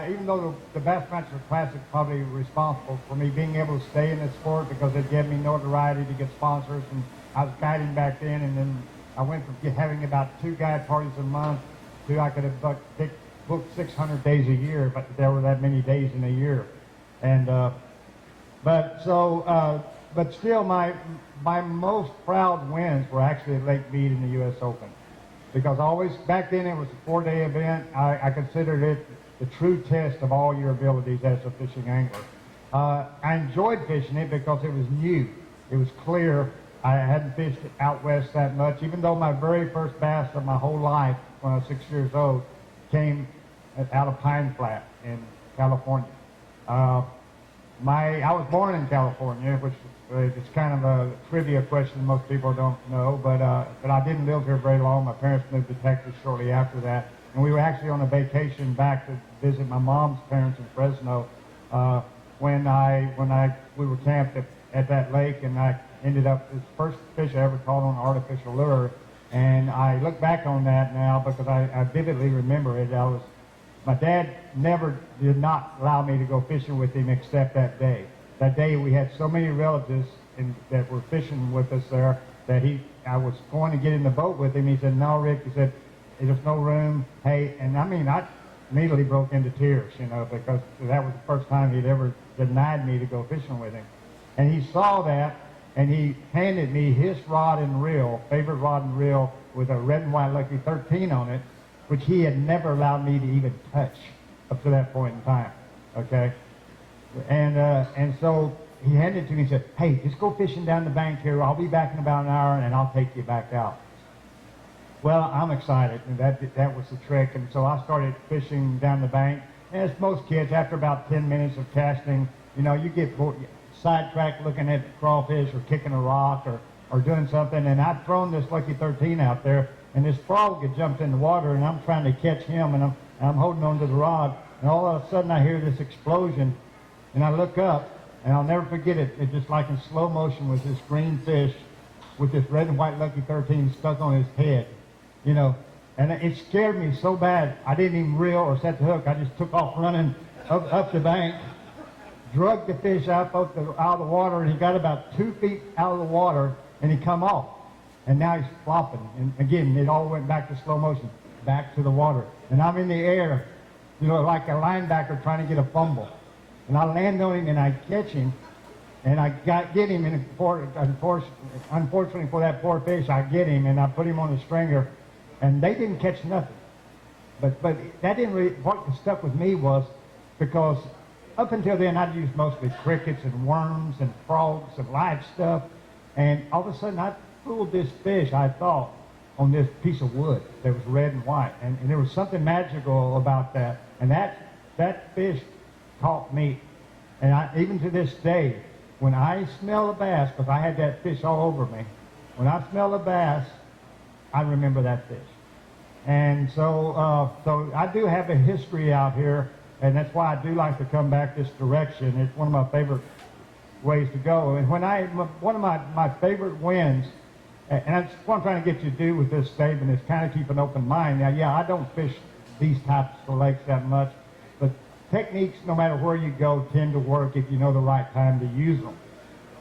even though the Bassmaster Classic probably responsible for me being able to stay in this sport because it gave me notoriety to get sponsors, and I was guiding back then, and then I went from having about 2 guide parties a month to I could have booked 600 days a year, but there were that many days in a year. And but still, my most proud wins were actually at Lake Mead in the U.S. Open, because always back then it was a 4-day event. I considered it the true test of all your abilities as a fishing angler. I enjoyed fishing it because it was new, it was clear. I hadn't fished out west that much, even though my very first bass of my whole life when I was 6 years old came out of Pine Flat in California. I was born in California, which is kind of a trivia question most people don't know, but I didn't live here very long. My parents moved to Texas shortly after that, and we were actually on a vacation back to visit my mom's parents in Fresno when we were camped at that lake, and I ended up, the first fish I ever caught on an artificial lure. And I look back on that now because I vividly remember it. My dad did not allow me to go fishing with him except that day. That day we had so many relatives that were fishing with us there that I was going to get in the boat with him. He said, "No, Rick," he said, "there's no room." Hey, and I mean, I immediately broke into tears, because that was the first time he'd ever denied me to go fishing with him. And he saw that, and he handed me his rod and reel, favorite rod and reel, with a red and white Lucky 13 on it, which he had never allowed me to even touch up to that point in time, okay? And so he handed it to me and said, "Hey, just go fishing down the bank here. I'll be back in about an hour, and I'll take you back out." Well, I'm excited, and that was the trick. And so I started fishing down the bank. And as most kids, after about 10 minutes of casting, you get bored, sidetracked looking at crawfish or kicking a rock or doing something. And I'd thrown this Lucky 13 out there, and this frog had jumped in the water, and I'm trying to catch him, and I'm holding on to the rod. And all of a sudden I hear this explosion, and I look up, and I'll never forget it. It just like in slow motion was this green fish with this red and white Lucky 13 stuck on his head, And it scared me so bad, I didn't even reel or set the hook. I just took off running up the bank, drug the fish out of the water, and he got about 2 feet out of the water, and he come off. And now he's flopping. And again, it all went back to slow motion, back to the water. And I'm in the air, like a linebacker trying to get a fumble. And I land on him, and I catch him, and I get him, and unfortunately for that poor fish, I get him, and I put him on the stringer, and they didn't catch nothing. But that didn't really, what stuck with me was because up until then, I'd used mostly crickets and worms and frogs and live stuff, and all of a sudden I fooled this fish, I thought, on this piece of wood that was red and white, and there was something magical about that, and that fish caught me. And even to this day, when I smell a bass, because I had that fish all over me, when I smell a bass, I remember that fish. And so I do have a history out here, and that's why I do like to come back this direction. It's one of my favorite ways to go. And one of my favorite wins, and that's what I'm trying to get you to do with this statement, is kind of keep an open mind. Now, yeah, I don't fish these types of lakes that much, but techniques, no matter where you go, tend to work if you know the right time to use them.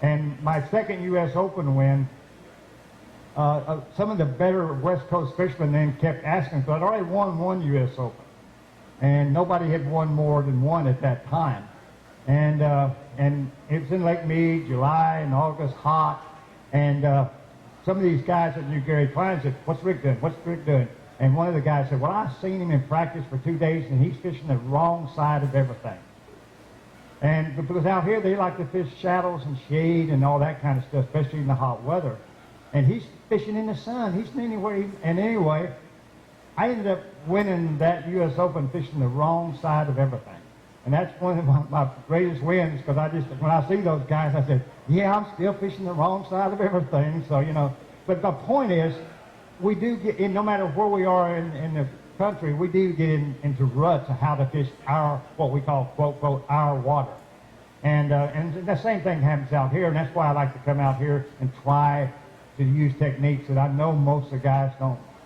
And my second U.S. Open win, some of the better West Coast fishermen then kept asking, so I'd already won one U.S. Open, and nobody had won more than one at that time. And it was in Lake Mead, July and August, hot, and some of these guys that knew Gary Clunn said, "What's Rick doing? What's Rick doing?" And one of the guys said, "Well, I've seen him in practice for 2 days, and he's fishing the wrong side of everything." And because out here they like to fish shadows and shade and all that kind of stuff, especially in the hot weather. And he's fishing in the sun. He's anywhere. And anyway, I ended up winning that U.S. Open fishing the wrong side of everything. And that's one of my greatest wins, because when I see those guys, I said, yeah, I'm still fishing the wrong side of everything. So, but the point is, we do get in, no matter where we are in the country, we do get into ruts of how to fish what we call, quote, quote, our water. And the same thing happens out here, and that's why I like to come out here and try to use techniques that I know most of the guys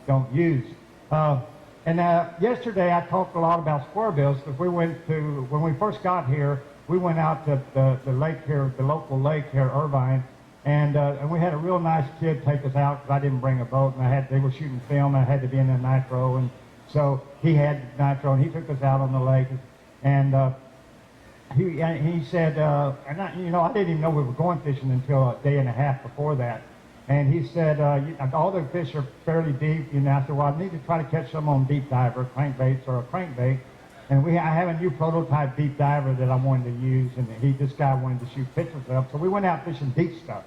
don't use. And yesterday I talked a lot about square bills because when we first got here, we went out to the lake here, the local lake here, Irvine, and we had a real nice kid take us out because I didn't bring a boat, and they were shooting film, and I had to be in the nitro, and so he had nitro, and he took us out on the lake, and he said, I didn't even know we were going fishing until a day and a half before that. And he said, all the fish are fairly deep. And I said, well, I need to try to catch some on deep diver, crankbaits or a crankbait. And I have a new prototype deep diver that I wanted to use. And this guy wanted to shoot pictures of. So we went out fishing deep stuff.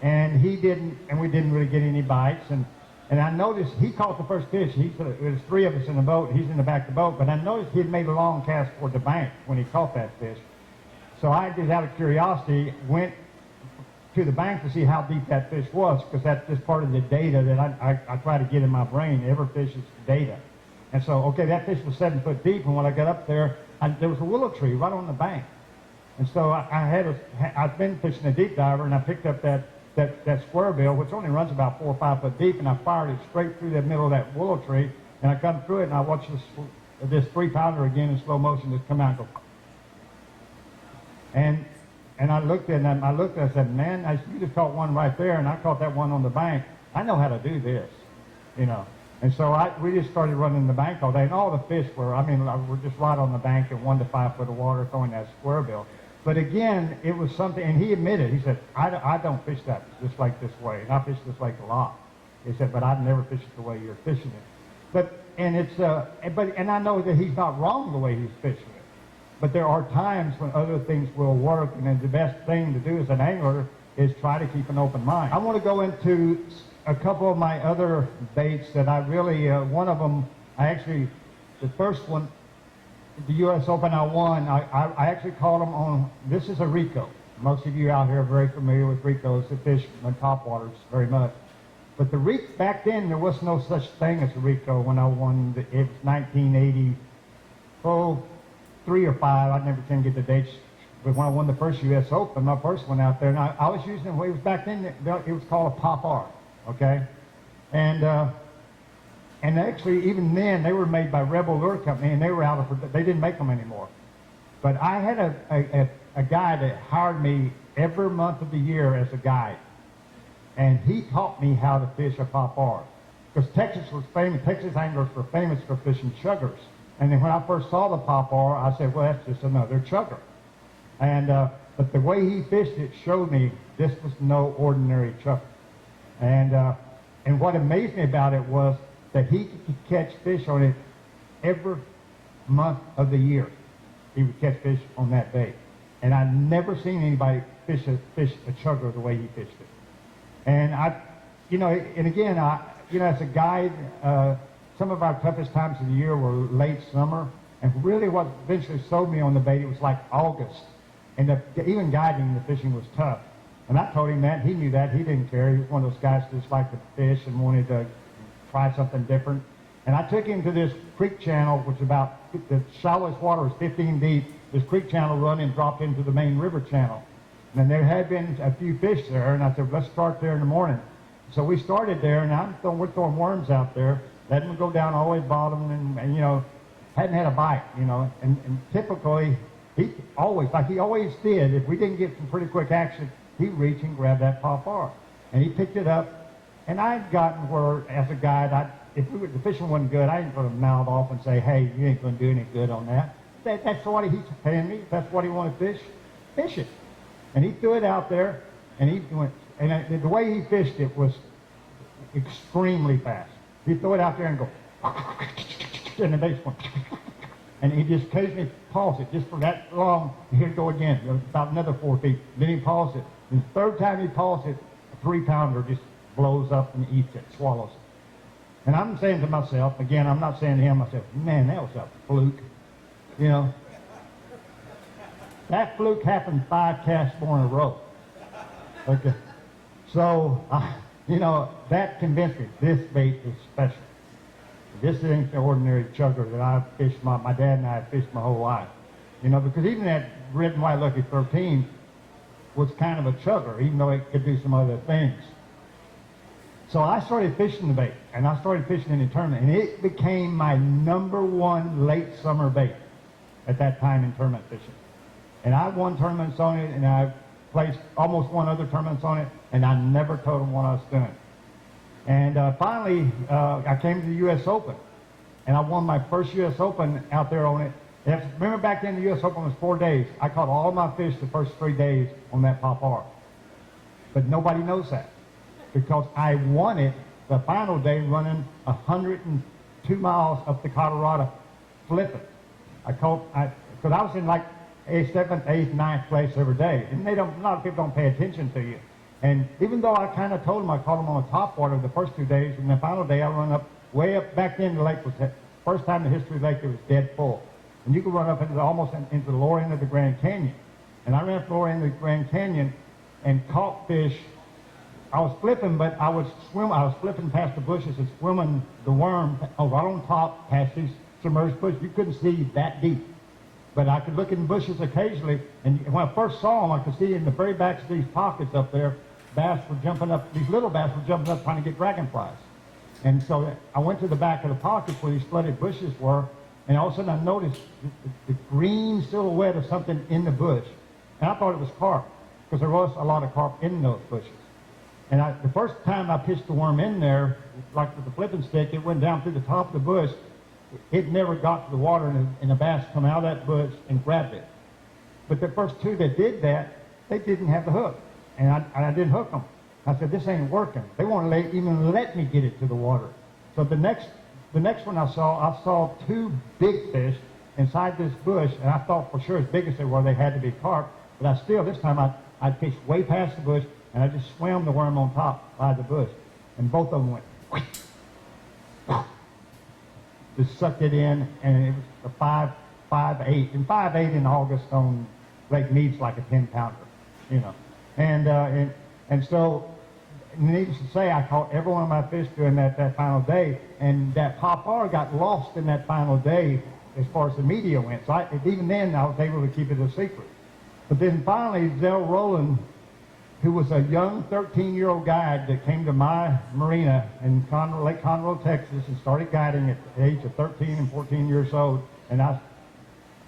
And we didn't really get any bites. And I noticed he caught the first fish. There was 3 of us in the boat. He's in the back of the boat. But I noticed he had made a long cast toward the bank when he caught that fish. So I just out of curiosity went to the bank to see how deep that fish was, because that's just part of the data that I try to get in my brain. Every fish is data. And so, okay, that fish was 7 foot deep, and when I got up there, there was a willow tree right on the bank. And so I've been fishing a deep diver, and I picked up that square bill, which only runs about 4 or 5 foot deep, and I fired it straight through the middle of that willow tree, and I come through it, and I watched this 3-pounder again in slow motion just come out and go. And I looked at him, I said, man, you just caught one right there, and I caught that one on the bank. I know how to do this, And so we just started running the bank all day, and all the fish were just right on the bank in 1 to 5 foot of water throwing that square bill. But again, it was something, and he admitted, he said, I don't fish that just like this way, and I fish this lake a lot. He said, but I've never fished it the way you're fishing it. And I know that he's not wrong the way he's fishing it. But there are times when other things will work, and then the best thing to do as an angler is try to keep an open mind. I want to go into a couple of my other baits that I really, one of them, the first one, the U.S. Open I won, I actually caught them on, this is a Rico. Most of you out here are very familiar with Ricos, the fish on top waters very much. But back then, there was no such thing as a Rico when I won, it was 1980, 3 or 5, I never can get the dates, but when I won the first U.S. Open, my first one out there, and I was using it was back then, it was called a pop R, okay? And actually, even then, they were made by Rebel Lure Company, and they were they didn't make them anymore. But I had a guy that hired me every month of the year as a guide, and he taught me how to fish a pop R. Because Texas anglers were famous for fishing chuggers. And then when I first saw the pop R, I said, well, that's just another chugger. But the way he fished it showed me this was no ordinary chugger. And what amazed me about it was that he could catch fish on it every month of the year. He would catch fish on that bait. And I'd never seen anybody fish a chugger the way he fished it. And as a guide, some of our toughest times of the year were late summer, and really what eventually sold me on the bait, it was like August. And even guiding the fishing was tough. And I told him that, he knew that, he didn't care. He was one of those guys that just liked to fish and wanted to try something different. And I took him to this creek channel, which the shallowest water was 15 deep. This creek channel run and dropped into the main river channel. And there had been a few fish there, and I said, let's start there in the morning. So we started there, and we're throwing worms out there, letting them go down all the way bottom, and hadn't had a bite, and typically, he always did, if we didn't get some pretty quick action, he'd reach and grab that pop R. And he picked it up, and I'd gotten where, as a guide, if the fishing wasn't good, I ain't going to mouth off and say, hey, you ain't going to do any good on that. That's what he's paying me. If that's what he wanted to fish it. And he threw it out there, and he went, and the way he fished it was extremely fast. He'd throw it out there and go, and the bait went, and he just occasionally paused it, just for that long, and he'd go again, about another 4 feet. Then he paused it. And the third time he paused it, a 3-pounder just blows up and eats it, swallows it. And I'm saying to myself, again, I'm not saying to him, I said, man, that was a fluke. That fluke happened 5 casts more in a row. Okay. So, that convinced me this bait is special. This ain't the ordinary chugger that I've fished, my dad and I have fished my whole life. Because even that red and white Lucky 13 was kind of a chugger, even though it could do some other things. So I started fishing the bait, and I started fishing in the tournament, and it became my #1 late summer bait at that time in tournament fishing. And I won tournaments on it, and I placed almost won other tournaments on it, and I never told them what I was doing. And finally, I came to the U.S. Open, and I won my first U.S. Open out there on it. And remember back then the U.S. Open was 4 days. I caught all my fish the first 3 days on that pop-R. But nobody knows that because I won it the final day running 102 miles up the Colorado flipping. Because I was in like 7th, 8th, 9th place every day. And a lot of people don't pay attention to you. And even though I kind of told them I caught them on the top water the first 2 days, and the final day I run up way up. Back then the lake was, first time in the history of the lake, it was dead full. And you could run up into almost into the lower end of the Grand Canyon. And I ran up the lower end of the Grand Canyon and caught fish. I was flipping, but I was flipping past the bushes and swimming the worm right on top past these submerged bushes. You couldn't see that deep. But I could look in the bushes occasionally, and when I first saw them, I could see in the very backs of these pockets up there, bass were jumping up, these little bass were jumping up trying to get dragonflies. And so I went to the back of the pockets where these flooded bushes were, and all of a sudden I noticed the green silhouette of something in the bush. And I thought it was carp, because there was a lot of carp in those bushes. And the first time I pitched the worm in there, like with the flipping stick, it went down through the top of the bush. It never got to the water, and the bass come out of that bush and grabbed it. But the first two that did that, they didn't have the hook, and I didn't hook them. I said, this ain't working. They won't even let me get it to the water. So the next one I saw 2 big fish inside this bush, and I thought for sure as big as they were, they had to be carp. But this time I fished way past the bush, and I just swam the worm on top by the bush, and both of them went. Just sucked it in, and it was a 5.8, and 5.8 in August on Lake Mead's like a 10-pounder, you know. And so, needless to say, I caught every one of my fish during that final day, and that pop-R got lost in that final day as far as the media went. So even then, I was able to keep it a secret. But then finally, Zell Rowland, who was a young 13-year-old guide that came to my marina in Lake Conroe, Texas, and started guiding at the age of 13 and 14 years old. And I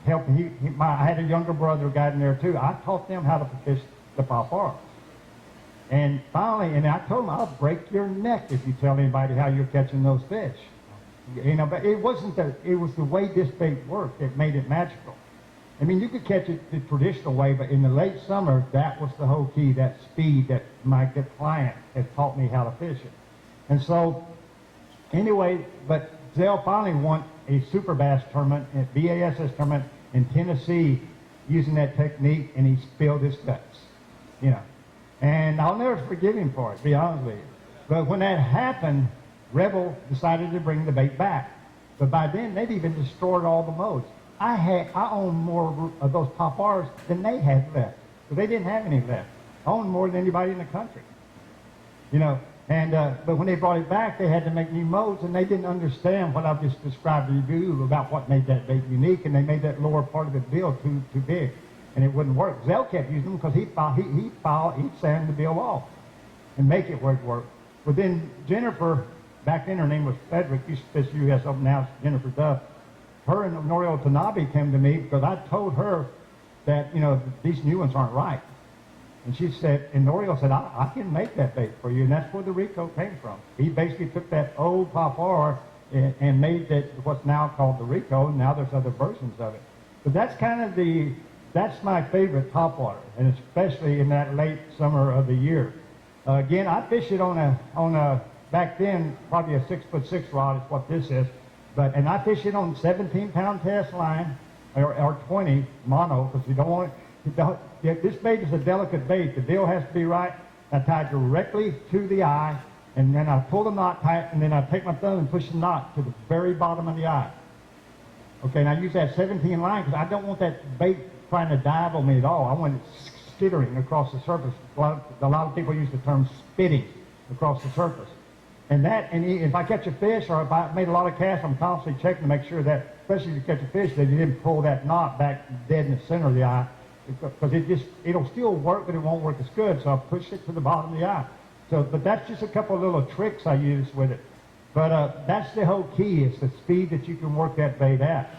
helped him. I had a younger brother guiding there too. I taught them how to fish the pop-R. And finally, and I told him, I'll break your neck if you tell anybody how you're catching those fish. You know, but it wasn't it was the way this bait worked that made it magical. I mean, you could catch it the traditional way, but in the late summer, that was the whole key, that speed that my good client had taught me how to fish it. And so, anyway, but Zell finally won a super bass tournament, a BASS tournament in Tennessee using that technique, and he spilled his guts, you know. And I'll never forgive him for it, to be honest with you. But when that happened, Rebel decided to bring the bait back. But by then, they'd even destroyed all the modes. I owned more of those pop-Rs than they had left. So they didn't have any left. I owned more than anybody in the country. You know, and but when they brought it back, they had to make new modes, and they didn't understand what I've just described to you about what made that bait unique, and they made that lower part of the bill too big, and it wouldn't work. Zell kept using them because he'd sand the bill off and make it work. But then Jennifer, back then her name was Frederick, used to fish U.S. Open, now it's Jennifer Duff. Her and Noriel Tanabe came to me because I told her that, you know, these new ones aren't right. And she said, and Noriel said, I can make that bait for you. And that's where the Rico came from. He basically took that old pop-R and made that what's now called the Rico, and now there's other versions of it. But that's kind of that's my favorite topwater, and especially in that late summer of the year. Again, I fish it on a back then, probably a 6'6" rod is what this is. And I fish it on 17-pound test line or 20 mono, because you don't want it. This bait is a delicate bait. The bill has to be right. I tie it directly to the eye, and then I pull the knot tight, and then I take my thumb and push the knot to the very bottom of the eye. Okay, and I use that 17 line because I don't want that bait trying to dive on me at all. I want it skittering across the surface. A lot of people use the term spitting across the surface. And if I catch a fish or if I made a lot of casts, I'm constantly checking to make sure that, especially if you catch a fish, that you didn't pull that knot back dead in the center of the eye, because it'll still work, but it won't work as good. So I push it to the bottom of the eye. So, but that's just a couple of little tricks I use with it. But that's the whole key, is the speed that you can work that bait at.